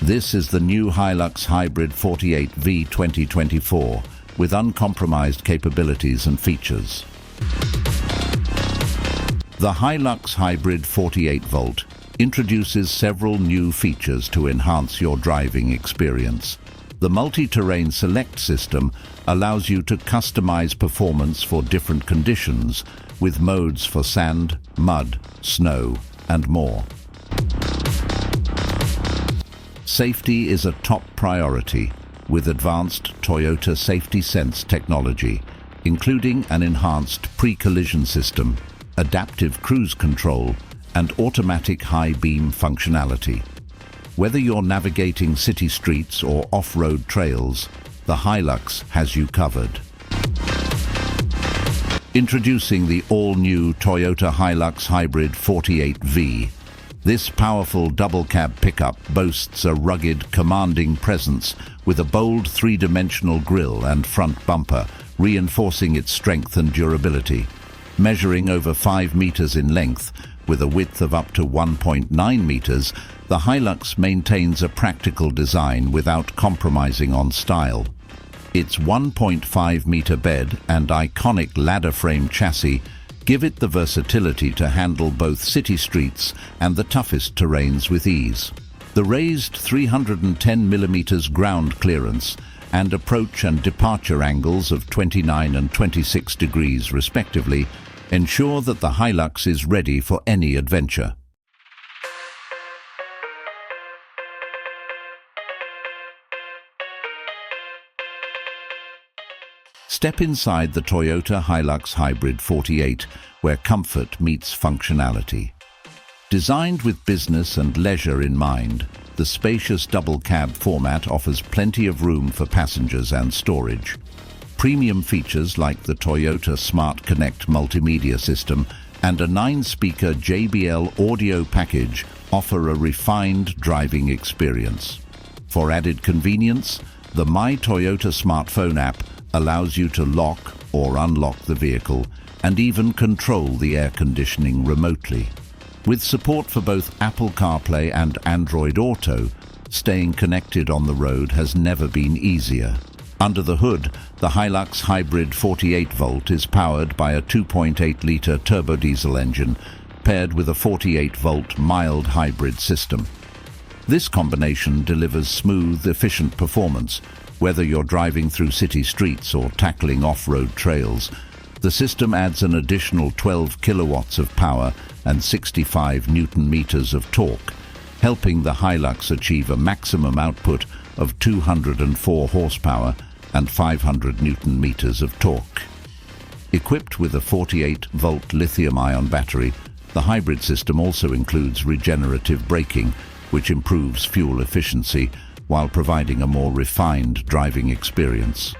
This is the new Hilux Hybrid 48V 2024 with uncompromised capabilities and features. The Hilux Hybrid 48V introduces several new features to enhance your driving experience. The multi-terrain select system allows you to customize performance for different conditions with modes for sand, mud, snow, and more. Safety is a top priority with advanced Toyota Safety Sense technology, including an enhanced pre-collision system, adaptive cruise control, and automatic high-beam functionality. Whether you're navigating city streets or off-road trails, the Hilux has you covered. Introducing the all-new Toyota Hilux Hybrid 48V. This powerful double-cab pickup boasts a rugged, commanding presence with a bold three-dimensional grille and front bumper, reinforcing its strength and durability. Measuring over 5 meters in length, with a width of up to 1.9 meters, the Hilux maintains a practical design without compromising on style. Its 1.5-meter bed and iconic ladder-frame chassis give it the versatility to handle both city streets and the toughest terrains with ease. The raised 310mm ground clearance and approach and departure angles of 29 and 26 degrees respectively ensure that the Hilux is ready for any adventure. Step inside the Toyota Hilux Hybrid 48, where comfort meets functionality. Designed with business and leisure in mind, the spacious double cab format offers plenty of room for passengers and storage. Premium features like the Toyota Smart Connect multimedia system and a 9-speaker JBL audio package offer a refined driving experience. For added convenience, the My Toyota smartphone app allows you to lock or unlock the vehicle and even control the air conditioning remotely. With support for both Apple CarPlay and Android Auto, staying connected on the road has never been easier. Under the hood, the Hilux Hybrid 48V is powered by a 2.8-litre turbodiesel engine paired with a 48-volt mild hybrid system. This combination delivers smooth, efficient performance. Whether you're driving through city streets or tackling off-road trails, the system adds an additional 12 kilowatts of power and 65 Newton-meters of torque, helping the Hilux achieve a maximum output of 204 horsepower and 500 Newton-meters of torque. Equipped with a 48-volt lithium-ion battery, the hybrid system also includes regenerative braking, which improves fuel efficiency while providing a more refined driving experience.